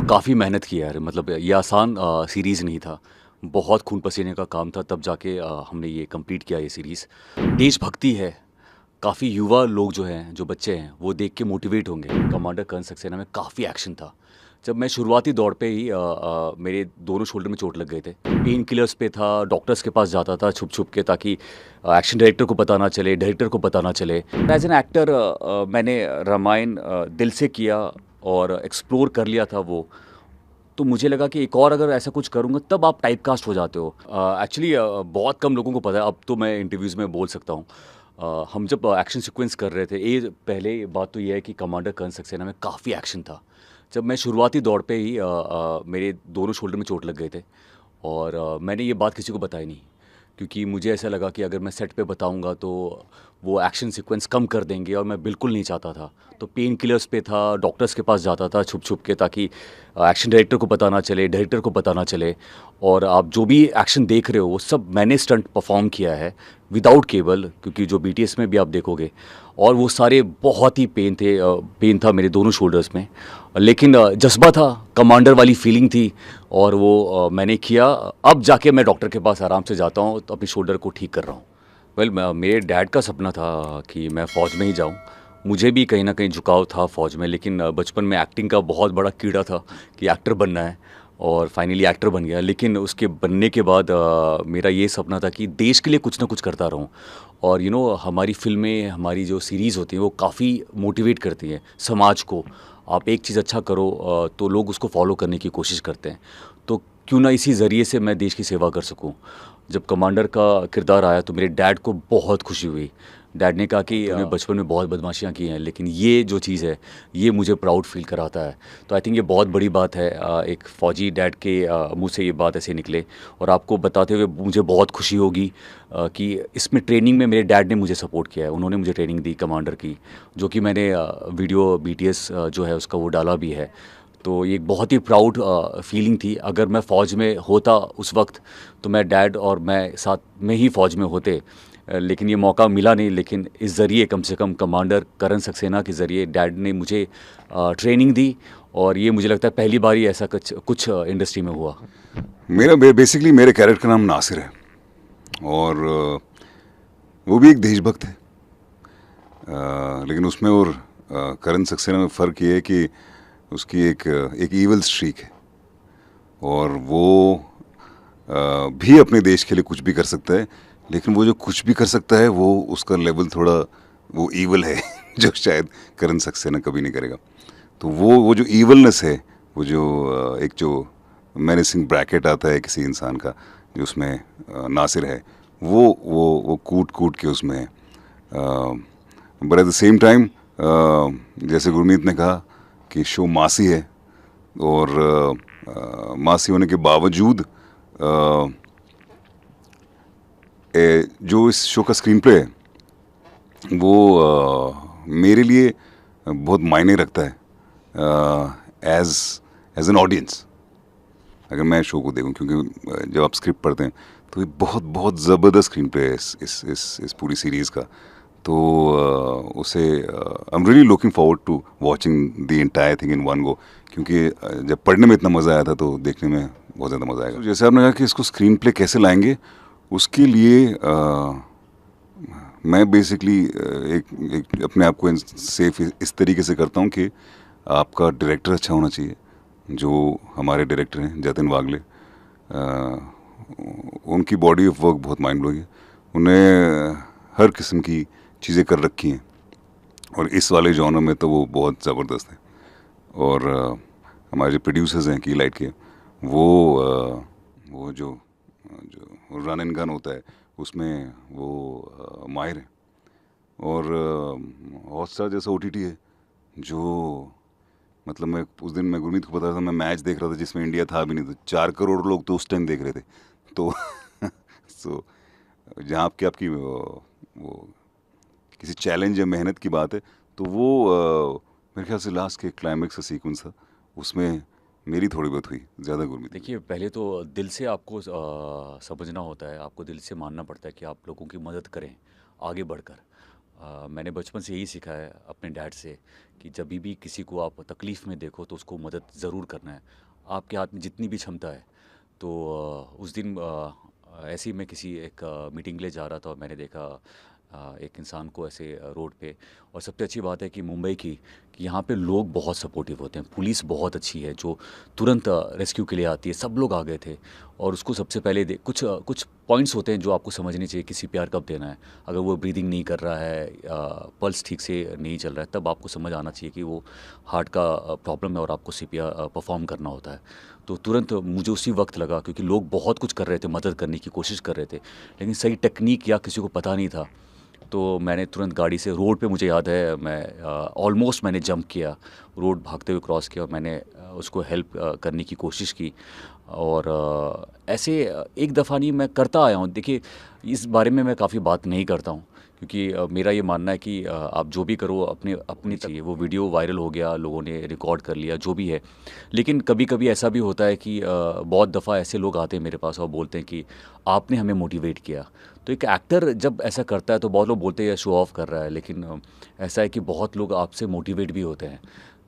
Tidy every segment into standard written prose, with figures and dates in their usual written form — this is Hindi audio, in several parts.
काफ़ी मेहनत की यार, मतलब ये आसान सीरीज़ नहीं था। बहुत खून पसीने का काम था, तब जाके हमने ये कंप्लीट किया ये सीरीज़। देशभक्ति है, काफ़ी युवा लोग जो हैं, जो बच्चे हैं, वो देख के मोटिवेट होंगे। कमांडर कर्ण सक्सेना में काफ़ी एक्शन था। जब मैं शुरुआती दौर पे ही मेरे दोनों शोल्डर में चोट लग गए थे। पेन किलर्स पे था, डॉक्टर्स के पास जाता था छुप-छुप के, ताकि एक्शन डायरेक्टर को पता ना चले, डायरेक्टर को पता ना चले। एज़ एन एक्टर मैंने रामायण दिल से किया और एक्सप्लोर कर लिया था वो। तो मुझे लगा कि एक और अगर ऐसा कुछ करूँगा तब आप टाइपकास्ट हो जाते हो। एक्चुअली बहुत कम लोगों को पता है, अब तो मैं इंटरव्यूज़ में बोल सकता हूँ। हम जब एक्शन सीक्वेंस कर रहे थे, ये पहले बात तो ये है कि कमांडर कर्ण सक्सेना में काफ़ी एक्शन था। जब मैं शुरुआती दौर पे ही मेरे दोनों शोल्डर में चोट लग गए थे और मैंने ये बात किसी को बताई नहीं, क्योंकि मुझे ऐसा लगा कि अगर मैं सेट पे बताऊँगा तो वो एक्शन सीक्वेंस कम कर देंगे और मैं बिल्कुल नहीं चाहता था। तो पेन किलर्स पे था, डॉक्टर्स के पास जाता था छुप-छुप के, ताकि एक्शन डायरेक्टर को पता ना चले, डायरेक्टर को पता ना चले। और आप जो भी एक्शन देख रहे हो वो सब मैंने स्टंट परफ़ॉर्म किया है विदाउट केबल, क्योंकि जो बीटीएस में भी आप देखोगे, और वो सारे बहुत ही पेन था मेरे दोनों शोल्डर्स में। लेकिन जज़्बा था, कमांडर वाली फीलिंग थी और वो मैंने किया। अब जाके मैं डॉक्टर के पास आराम से जाता हूँ, तो अपने शोल्डर को ठीक कर रहा हूँ। वेल मेरे डैड का सपना था कि मैं फ़ौज में ही जाऊँ। मुझे भी कहीं न कहीं झुकाव था फ़ौज में, लेकिन बचपन में एक्टिंग का बहुत बड़ा कीड़ा था कि एक्टर बनना है, और फाइनली एक्टर बन गया। लेकिन उसके बनने के बाद मेरा ये सपना था कि देश के लिए कुछ ना कुछ करता रहूँ। और हमारी फ़िल्में, हमारी जो सीरीज़ होती हैं, वो काफ़ी मोटिवेट करती हैं समाज को। आप एक चीज़ अच्छा करो तो लोग उसको फ़ॉलो करने की कोशिश करते हैं। तो क्यों ना इसी ज़रिए से मैं देश की सेवा कर सकूँ। जब कमांडर का किरदार आया तो मेरे डैड को बहुत खुशी हुई। डैड ने कहा कि तूने बचपन में बहुत बदमाशियाँ की हैं, लेकिन ये जो चीज़ है, ये मुझे प्राउड फ़ील कराता है। तो आई थिंक ये बहुत बड़ी बात है, एक फ़ौजी डैड के मुँह से ये बात ऐसे निकले। और आपको बताते हुए मुझे बहुत खुशी होगी कि इसमें ट्रेनिंग में मेरे डैड ने मुझे सपोर्ट किया है। उन्होंने मुझे ट्रेनिंग दी कमांडर की, जो कि मैंने वीडियो बीटीएस जो है उसका वो डाला भी है। तो ये एक बहुत ही प्राउड फीलिंग थी। अगर मैं फ़ौज में होता उस वक़्त, तो मैं डैड और मैं साथ में ही फ़ौज में होते। लेकिन ये मौका मिला नहीं, लेकिन इस ज़रिए कम से कम कमांडर कर्ण सक्सेना के ज़रिए डैड ने मुझे ट्रेनिंग दी, और ये मुझे लगता है पहली बार ही ऐसा कुछ कुछ इंडस्ट्री में हुआ। बेसिकली मेरे कैरेक्टर का नाम नासिर है, और वो भी एक देशभक्त है। लेकिन उसमें और करण सक्सेना में फ़र्क ये है कि उसकी एक ईवल स्ट्रीक है, और वो भी अपने देश के लिए कुछ भी कर सकता है। लेकिन वो जो कुछ भी कर सकता है वो उसका लेवल थोड़ा वो ईवल है जो शायद करण सक्सेना कभी नहीं करेगा। तो वो जो ईवलनेस है, वो जो एक जो मेनेसिंग ब्रैकेट आता है किसी इंसान का, जो उसमें नासिर है, वो कूट कूट के उसमें है। But at the same time, जैसे गुरमीत ने कहा कि शो मासी है, और मासी होने के बावजूद जो इस शो का स्क्रीन प्ले है वो मेरे लिए बहुत मायने रखता है एज एज एन ऑडियंस, अगर मैं शो को देखूं। क्योंकि जब आप स्क्रिप्ट पढ़ते हैं तो ये बहुत बहुत ज़बरदस्त स्क्रीन प्ले है इस पूरी सीरीज़ का। तो उसे I am really looking forward to watching the entire thing in one go, क्योंकि जब पढ़ने में इतना मज़ा आया था तो देखने में बहुत ज़्यादा मज़ा आएगा। तो जैसे आपने कहा कि इसको स्क्रीन प्ले कैसे लाएंगे, उसके लिए मैं बेसिकली एक अपने आप को सेफ इस तरीके से करता हूँ कि आपका डायरेक्टर अच्छा होना चाहिए। जो हमारे डायरेक्टर हैं जतिन वागले, उनकी बॉडी ऑफ वर्क बहुत माइंड ब्लोइंग है। उन्हें हर किस्म की चीज़ें कर रखी हैं, और इस वाले जॉनर में तो वो बहुत ज़बरदस्त है। और हमारे जो प्रोड्यूसर्स हैं की लाइट के, वो जो जो रन एंड गन होता है उसमें वो माहिर है। और हॉटस्टार जैसा ओटीटी है जो, मतलब मैं उस दिन मैं गुरमीत को बता रहा था, मैं मैच देख रहा था जिसमें इंडिया था भी नहीं, तो 4 करोड़ लोग तो उस टाइम देख रहे थे। तो सो जहाँ आपकी वो किसी चैलेंज या मेहनत की बात है, तो वो मेरे ख्याल से लास्ट के क्लाइमेक्स का सीक्वेंस था, उसमें मेरी थोड़ी बहुत हुई, ज़्यादा गुरमीत। देखिए, पहले तो दिल से आपको समझना होता है, आपको दिल से मानना पड़ता है कि आप लोगों की मदद करें आगे बढ़कर। मैंने बचपन से यही सीखा है अपने डैड से कि जब भी किसी को आप तकलीफ़ में देखो तो उसको मदद ज़रूर करना है, आपके हाथ में जितनी भी क्षमता है। तो उस दिन ऐसे ही मैं किसी एक मीटिंग के लिए जा रहा था और मैंने देखा एक इंसान को ऐसे रोड पे। और सबसे अच्छी बात है कि मुंबई की कि यहाँ पे लोग बहुत सपोर्टिव होते हैं, पुलिस बहुत अच्छी है जो तुरंत रेस्क्यू के लिए आती है। सब लोग आ गए थे और उसको सबसे पहले कुछ पॉइंट्स होते हैं जो आपको समझने चाहिए कि सीपीआर कब देना है। अगर वो ब्रीदिंग नहीं कर रहा है, पल्स ठीक से नहीं चल रहा है, तब आपको समझ आना चाहिए कि वो हार्ट का प्रॉब्लम है और आपको सीपीआर परफॉर्म करना होता है। तो तुरंत मुझे उसी वक्त लगा, क्योंकि लोग बहुत कुछ कर रहे थे, मदद करने की कोशिश कर रहे थे, लेकिन सही टेक्निक या किसी को पता नहीं था। तो मैंने तुरंत गाड़ी से रोड पे, मुझे याद है मैं ऑलमोस्ट मैंने जंप किया, रोड भागते हुए क्रॉस किया और मैंने उसको हेल्प करने की कोशिश की। और ऐसे एक दफ़ा नहीं, मैं करता आया हूँ। देखिए, इस बारे में मैं काफ़ी बात नहीं करता हूँ क्योंकि मेरा ये मानना है कि आप जो भी करो अपने अपनी चाहिए। वो वीडियो वायरल हो गया, लोगों ने रिकॉर्ड कर लिया, जो भी है। लेकिन कभी कभी ऐसा भी होता है कि बहुत दफ़ा ऐसे लोग आते हैं मेरे पास और बोलते हैं कि आपने हमें मोटिवेट किया। तो एक एक्टर जब ऐसा करता है तो बहुत लोग बोलते हैं शो ऑफ कर रहा है, लेकिन ऐसा है कि बहुत लोग आपसे मोटिवेट भी होते हैं।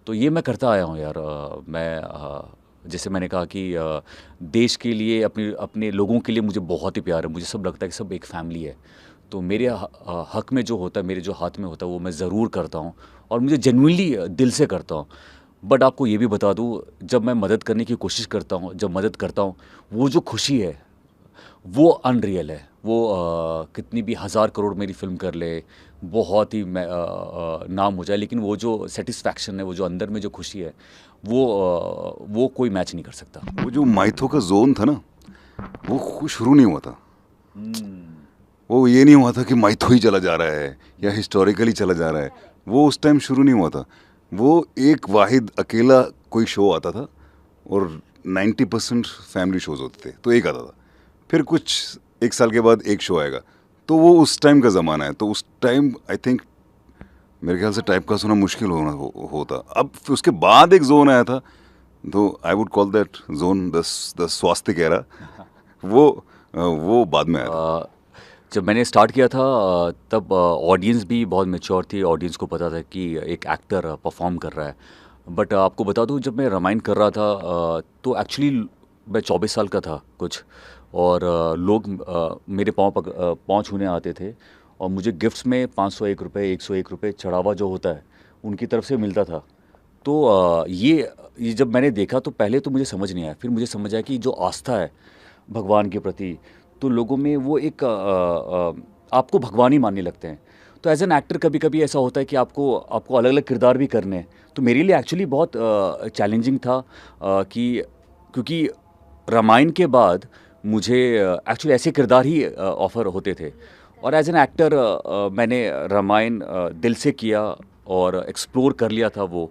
तो ये मैं करता आया हूँ यार। जैसे मैंने कहा कि देश के लिए, अपने अपने लोगों के लिए मुझे बहुत ही प्यार है। मुझे सब लगता है कि सब एक फैमिली है। तो मेरे हक में जो होता है, मेरे जो हाथ में होता है, वो मैं ज़रूर करता हूँ और मुझे जेन्युइनली दिल से करता हूँ। बट आपको ये भी बता दूँ, जब मैं मदद करने की कोशिश करता हूँ, जब मदद करता हूँ, वो जो खुशी है वो अनरियल है। वो कितनी भी हज़ार करोड़ मेरी फ़िल्म कर ले, बहुत ही नाम हो जाए, लेकिन वो जो सेटिस्फैक्शन है, वो जो अंदर में जो खुशी है, वो कोई मैच नहीं कर सकता। वो जो माइथो का जोन था ना, वो शुरू नहीं हुआ था। वो ये नहीं हुआ था कि माइथो ही चला जा रहा है या हिस्टोरिकली चला जा रहा है। वो उस टाइम शुरू नहीं हुआ था। वो एक वाहिद अकेला कोई शो आता था और 90% फैमिली शोज होते थे, तो एक आता था। फिर कुछ एक साल के बाद एक शो आएगा, तो वो उस टाइम का ज़माना है। तो उस टाइम आई थिंक मेरे ख्याल से टाइप कास्ट होना मुश्किल होता। अब फिर उसके बाद एक जोन आया था, तो I would call that zone the swastik era. वो बाद में आया था। जब मैंने स्टार्ट किया था तब ऑडियंस भी बहुत मैच्योर थी। ऑडियंस को पता था कि एक एक्टर परफॉर्म कर रहा है। बट आपको बता दूं, जब मैं रामायण कर रहा था तो एक्चुअली मैं 24 साल का था कुछ। और लोग मेरे पाँव छूने आते थे और मुझे गिफ्ट्स में 501 रुपये, 101 रुपये चढ़ावा जो होता है उनकी तरफ से मिलता था। तो ये जब मैंने देखा तो पहले तो मुझे समझ नहीं आया, फिर मुझे समझ आया कि जो आस्था है भगवान के प्रति, तो लोगों में वो एक आपको भगवान ही मानने लगते हैं। तो एज एन एक्टर कभी कभी ऐसा होता है कि आपको आपको अलग अलग किरदार भी करने हैं। तो मेरे लिए एक्चुअली बहुत चैलेंजिंग था कि क्योंकि रामायण के बाद मुझे एक्चुअली ऐसे किरदार ही ऑफ़र होते थे। और एज एन एक्टर मैंने रामायण दिल से किया और एक्सप्लोर कर लिया था वो।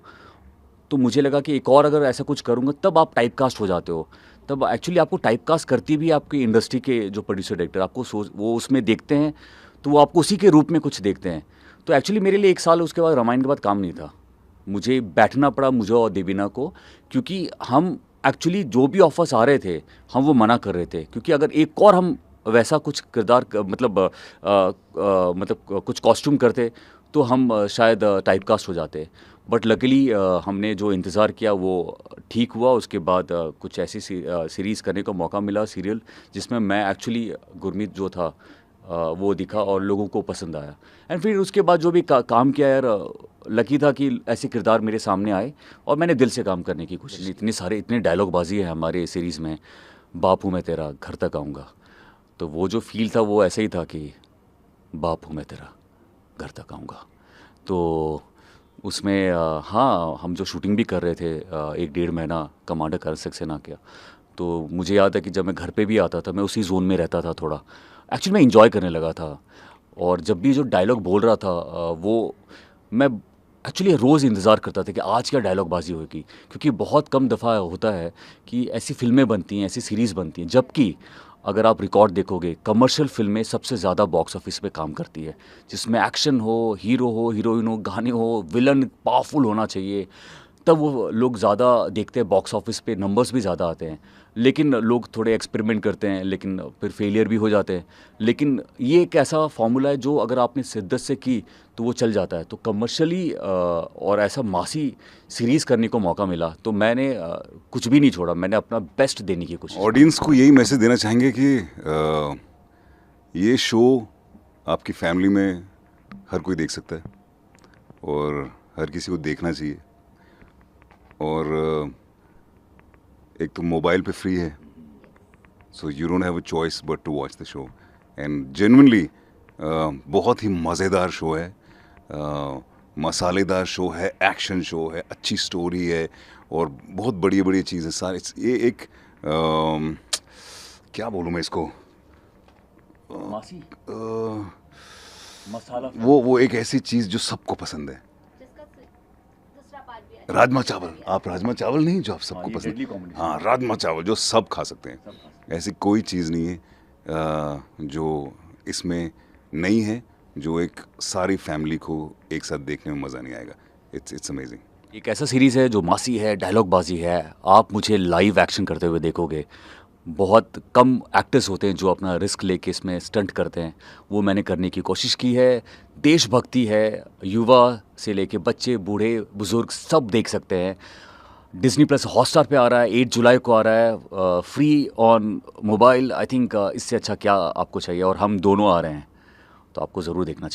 तो मुझे लगा कि एक और अगर ऐसा कुछ करूँगा तब आप टाइपकास्ट हो जाते हो। तब एक्चुअली आपको टाइपकास्ट करती भी आपकी इंडस्ट्री के जो प्रोड्यूसर डायरेक्टर आपको वो उसमें देखते हैं, तो वो आपको उसी के रूप में कुछ देखते हैं। तो एक्चुअली मेरे लिए 1 साल उसके बाद, रामायण के बाद काम नहीं था। मुझे बैठना पड़ा, मुझे और देवीना को, क्योंकि हम एक्चुअली जो भी ऑफ़र्स आ रहे थे हम वो मना कर रहे थे। क्योंकि अगर एक और हम वैसा कुछ किरदार मतलब कुछ कॉस्ट्यूम करते तो हम शायद टाइपकास्ट हो जाते। बट लकीली हमने जो इंतज़ार किया वो ठीक हुआ। उसके बाद कुछ ऐसी सीरीज़ करने का मौका मिला, सीरियल, जिसमें मैं एक्चुअली गुरमीत जो था वो दिखा और लोगों को पसंद आया। एंड फिर उसके बाद जो भी काम किया यार, लकी था कि ऐसे किरदार मेरे सामने आए और मैंने दिल से काम करने की कोशिश की। इतने डायलॉग बाजी है हमारे सीरीज़ में, बाप हूँ मैं तेरा घर तक आऊँगा। तो वो जो फील था वो ऐसे ही था कि बाप हूँ मैं तेरा घर तक आऊँगा। तो उसमें हाँ, हम जो शूटिंग भी कर रहे थे 1 डेढ़ महीना कमांडर करण सक्सेना किया। तो मुझे याद है कि जब मैं घर पे भी आता था मैं उसी जोन में रहता था थोड़ा। एक्चुअली मैं एंजॉय करने लगा था। और जब भी जो डायलॉग बोल रहा था वो मैं एक्चुअली रोज़ इंतज़ार करता था कि आज क्या डायलॉग बाजी होगी। क्योंकि बहुत कम दफ़ा होता है कि ऐसी फ़िल्में बनती हैं, ऐसी सीरीज़ बनती हैं, जबकि अगर आप रिकॉर्ड देखोगे कमर्शियल फ़िल्में सबसे ज़्यादा बॉक्स ऑफिस पे काम करती है, जिसमें एक्शन हो, हीरो हो, हीरोइन हो, गाने हो, विलन पावरफुल होना चाहिए। तब वो लोग ज़्यादा देखते हैं, बॉक्स ऑफिस पे नंबर्स भी ज़्यादा आते हैं, लेकिन लोग थोड़े एक्सपेरिमेंट करते हैं, लेकिन फिर फेलियर भी हो जाते हैं। लेकिन ये एक ऐसा फार्मूला है जो अगर आपने शिद्दत से की तो वो चल जाता है। तो कमर्शियली और ऐसा मासी सीरीज़ करने को मौका मिला तो मैंने कुछ भी नहीं छोड़ा, मैंने अपना बेस्ट देने की कोशिश की। ऑडियंस को यही मैसेज देना चाहेंगे कि ये शो आपकी फैमिली में हर कोई देख सकता है और हर किसी को देखना चाहिए। और एक तो मोबाइल पे फ्री है, so you don't have a choice but to watch the show. And genuinely बहुत ही मज़ेदार शो है, मसालेदार शो है, एक्शन शो है, अच्छी स्टोरी है और बहुत बढ़िया बढ़िया चीज़ है सारे। ये एक क्या बोलूँ मैं इसको, मासी मसाला वो एक ऐसी चीज़ जो सबको पसंद है। दूसरा पार्ट भी अच्छा राजमा चावल, आप राजमा चावल नहीं जो आप सबको ये पसंद, deadly combination। हाँ राजमा चावल जो सब खा सकते हैं, ऐसी कोई चीज़ नहीं है जो इसमें नहीं है जो एक सारी फैमिली को एक साथ देखने में मज़ा नहीं आएगा। It's amazing. एक ऐसा सीरीज़ है जो मासी है, डायलॉग बाजी है, आप मुझे लाइव एक्शन करते हुए देखोगे। बहुत कम एक्टर्स होते हैं जो अपना रिस्क लेके इसमें स्टंट करते हैं, वो मैंने करने की कोशिश की है। देशभक्ति है, युवा से लेके बच्चे बूढ़े बुज़ुर्ग सब देख सकते हैं। डिज़नी प्लस हॉटस्टार पे आ रहा है, 8 जुलाई को आ रहा है, free on mobile. I think इससे अच्छा क्या आपको चाहिए, और हम दोनों आ रहे हैं तो आपको ज़रूर देखना चाहिए।